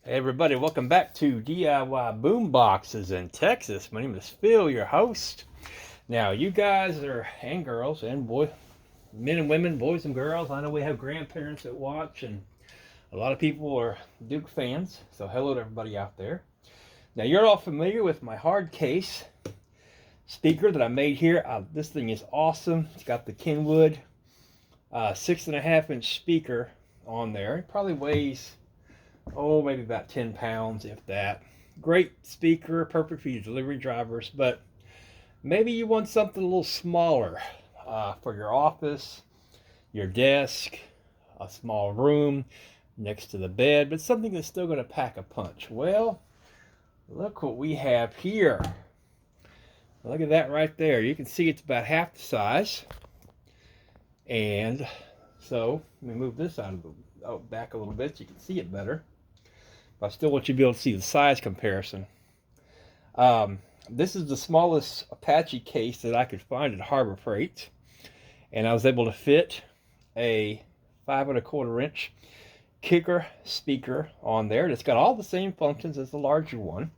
Hey everybody, welcome back to DIY Boomboxes in Texas. My name is Phil, your host. Now, you guys and girls and men and women, boys and girls. I know we have grandparents that watch, and a lot of people are Duke fans. So hello to everybody out there. Now, you're all familiar with my hard case speaker that I made here. This thing is awesome. It's got the Kenwood 6.5-inch speaker on there. It probably weighs maybe about 10 pounds, if that. Great speaker, perfect for your delivery drivers, but maybe you want something a little smaller for your office, your desk, a small room next to the bed, but something that's still going to pack a punch. Well, look what we have here. Look at that right there. You can see it's about half the size. And so, let me move this out of the back a little bit so you can see it better. But I still want you to be able to see the size comparison. This is the smallest Apache case that I could find at Harbor Freight. And I was able to fit a 5.25-inch kicker speaker on there. It's got all the same functions as the larger one.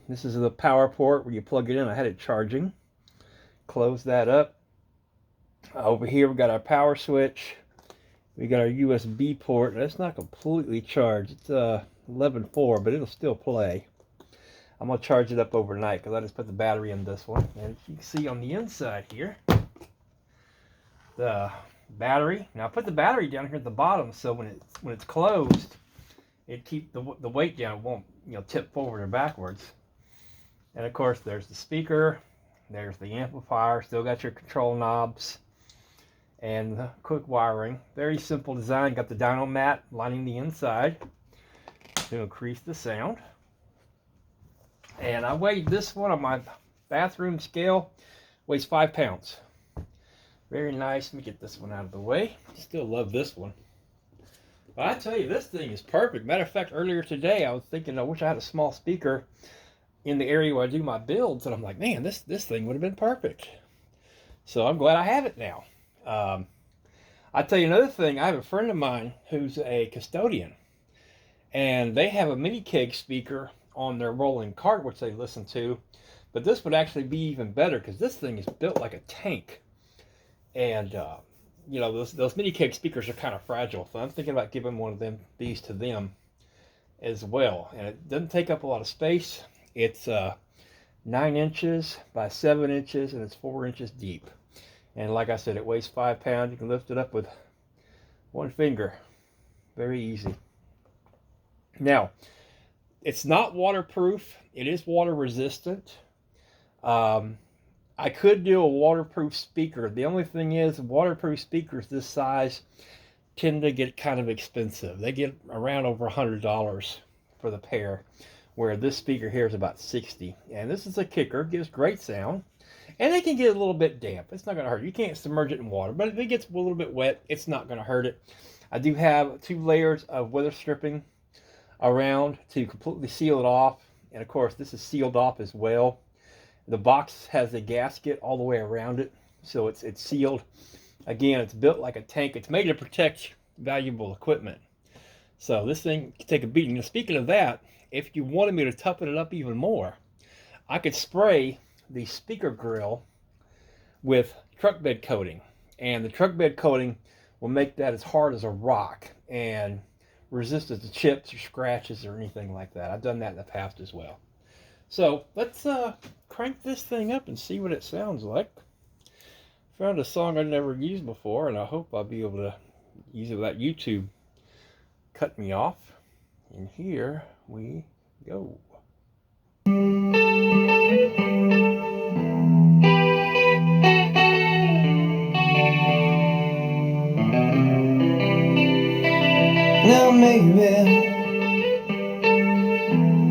This is the power port where you plug it in. I had it charging. Close that up. Over here we got our power switch. We got our USB port. That's not completely charged. It's 11.4, but it'll still play. I'm going to charge it up overnight because I just put the battery in this one. And you can see on the inside here, the battery. Now I put the battery down here at the bottom so when it's closed, it keeps the weight down. It won't tip forward or backwards. And of course there's the speaker. There's the amplifier. Still got your control knobs. And the quick wiring. Very simple design. Got the dyno mat lining the inside to increase the sound. And I weighed this one on my bathroom scale. Weighs 5 pounds. Very nice. Let me get this one out of the way. Still love this one. But I tell you, this thing is perfect. Matter of fact, earlier today I was thinking I wish I had a small speaker in the area where I do my builds. And I'm like, man, this thing would have been perfect. So I'm glad I have it now. I'll tell you another thing. I have a friend of mine who's a custodian, and they have a mini keg speaker on their rolling cart, which they listen to. But this would actually be even better because this thing is built like a tank. And those mini keg speakers are kind of fragile, so I'm thinking about giving one of these to them as well. And it doesn't take up a lot of space. It's 9 inches by 7 inches, and it's 4 inches deep. And like I said, it weighs 5 pounds. You can lift it up with one finger. Very easy. Now, it's not waterproof. It is water resistant. I could do a waterproof speaker. The only thing is, waterproof speakers this size tend to get kind of expensive. They get around over $100 for the pair, where this speaker here is about $60. And this is a kicker. Gives great sound. And it can get a little bit damp. It's not going to hurt. You can't submerge it in water. But if it gets a little bit wet, it's not going to hurt it. I do have 2 layers of weather stripping around to completely seal it off. And of course, this is sealed off as well. The box has a gasket all the way around it. So it's sealed. Again, it's built like a tank. It's made to protect valuable equipment. So this thing can take a beating. Now, speaking of that, if you wanted me to toughen it up even more, I could spray the speaker grill with truck bed coating, and the truck bed coating will make that as hard as a rock and resistant to chips or scratches or anything like that. I've done that in the past as well. So let's crank this thing up and see what it sounds like. Found a song I've never used before, and I hope I'll be able to use it without YouTube cut me off. And here we go. Now maybe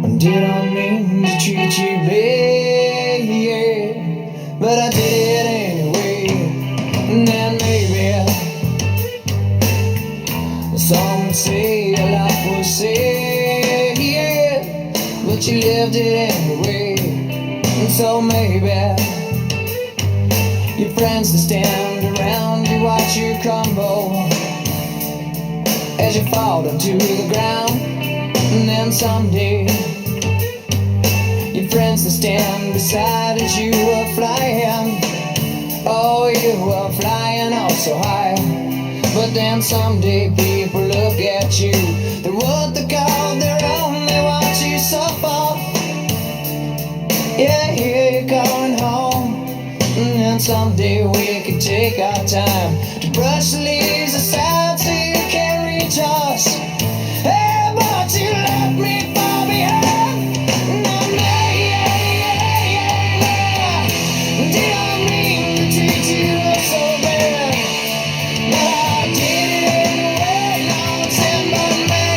I didn't mean to treat you bad, yeah, but I did anyway. And then maybe some would say your life was sad, yeah, but you lived it anyway. And so maybe your friends that stand around to watch you crumble as you fall to the ground. And then someday your friends that stand beside as you are flying. Oh, you were flying oh so high. But then someday people look at you. They're what they call their own. They watch you suffer. Yeah, here you're going home. And then someday we can take our time to brush the leaves aside so you can reach us. Hey, but you left me far behind. And I'm like, yeah. Didn't mean to treat you so bad, but I did it anyway. Lord, send by me,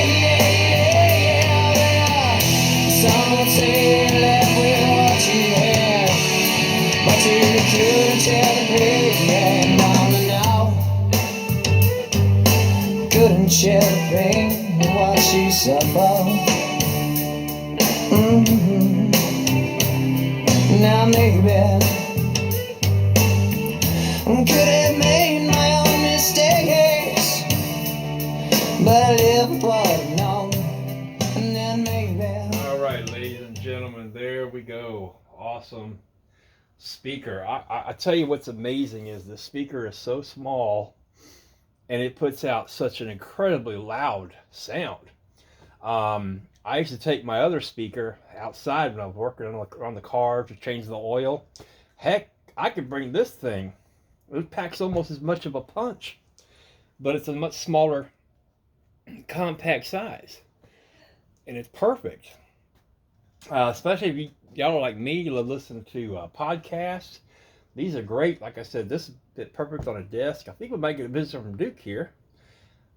Some would say you left with what you had, but you couldn't tell the pain, yeah, now. Couldn't share the pain and watch you suffer. Now maybe could have made my own mistakes, but I live with what I know, and then maybe. All right, ladies and gentlemen, there we go. Awesome speaker. I tell you what's amazing is the speaker is so small and it puts out such an incredibly loud sound. I used to take my other speaker outside when I was working on the car to change the oil. Heck, I could bring this thing. It packs almost as much of a punch, but it's a much smaller, compact size, and it's perfect. Especially if y'all are like me, you love listening to podcasts. These are great. Like I said, this is perfect on a desk. I think we might get a visitor from Duke here.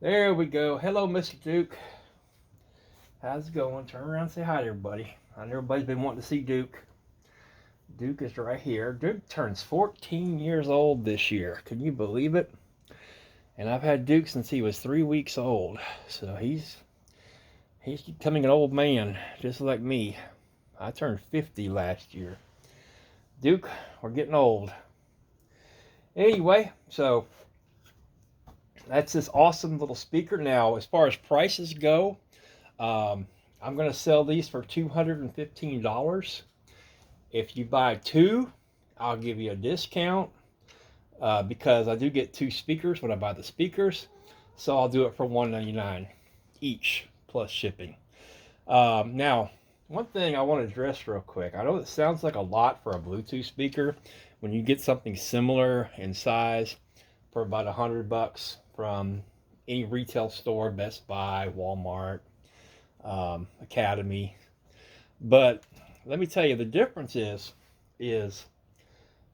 There we go. Hello, Mr. Duke. How's it going? Turn around and say hi to everybody. I know everybody's been wanting to see Duke. Duke is right here. Duke turns 14 years old this year. Can you believe it? And I've had Duke since he was 3 weeks old. So he's becoming an old man, just like me. I turned 50 last year. Duke, we're getting old. Anyway, so that's this awesome little speaker. Now, as far as prices go, I'm going to sell these for $215. If you buy two, I'll give you a discount because I do get two speakers when I buy the speakers. So I'll do it for $199 each plus shipping. Now, one thing I want to address real quick. I know it sounds like a lot for a Bluetooth speaker when you get something similar in size for about $100 from any retail store, Best Buy, Walmart, Academy. But let me tell you, the difference is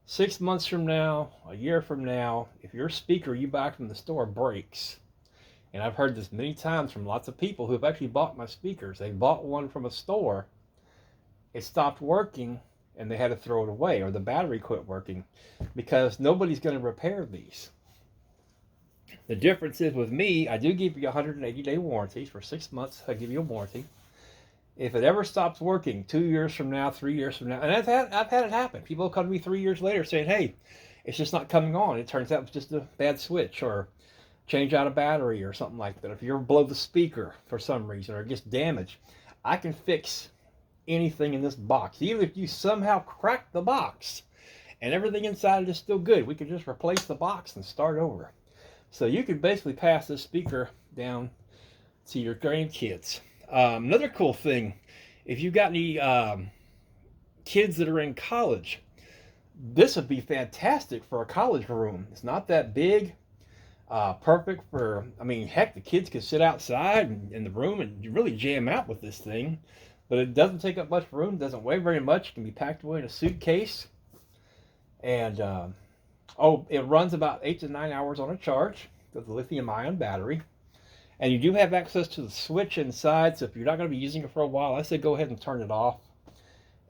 6 months from now, a year from now, if your speaker you buy from the store breaks, and I've heard this many times from lots of people who have actually bought my speakers. They bought one from a store, it stopped working, and they had to throw it away, or the battery quit working, because nobody's going to repair these. The difference is with me, I do give you a 180-day warranty. For 6 months, I give you a warranty. If it ever stops working 2 years from now, 3 years from now, and I've had it happen. People come to me 3 years later saying, hey, it's just not coming on. It turns out it's just a bad switch, or change out a battery or something like that. If you're below the speaker for some reason or it gets damaged, I can fix anything in this box. Even if you somehow crack the box and everything inside is still good, we can just replace the box and start over. So you can basically pass this speaker down to your grandkids. Another cool thing, if you've got any kids that are in college, this would be fantastic for a college room. It's not that big. Perfect for, I mean, heck, the kids could sit outside in the room and really jam out with this thing. But it doesn't take up much room, doesn't weigh very much. It can be packed away in a suitcase. And, it runs about 8 to 9 hours on a charge with a lithium-ion battery. And you do have access to the switch inside, so if you're not going to be using it for a while, I say go ahead and turn it off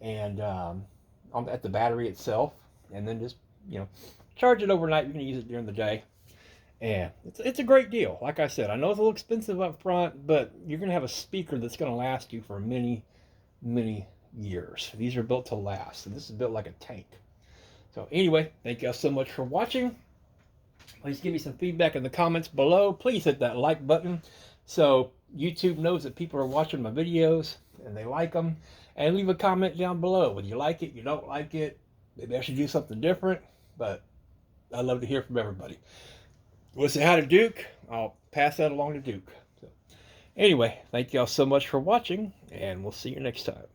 and at the battery itself. And then just, charge it overnight. You can use it during the day. And it's a great deal. Like I said, I know it's a little expensive up front, but you're going to have a speaker that's going to last you for many, many years. These are built to last, and this is built like a tank. So anyway, thank you guys so much for watching. Please give me some feedback in the comments below. Please hit that like button. So YouTube knows that people are watching my videos and they like them. And leave a comment down below whether you like it, you don't like it. Maybe I should do something different. But I'd love to hear from everybody. We'll say hi to Duke. I'll pass that along to Duke. So, anyway, thank y'all so much for watching, and we'll see you next time.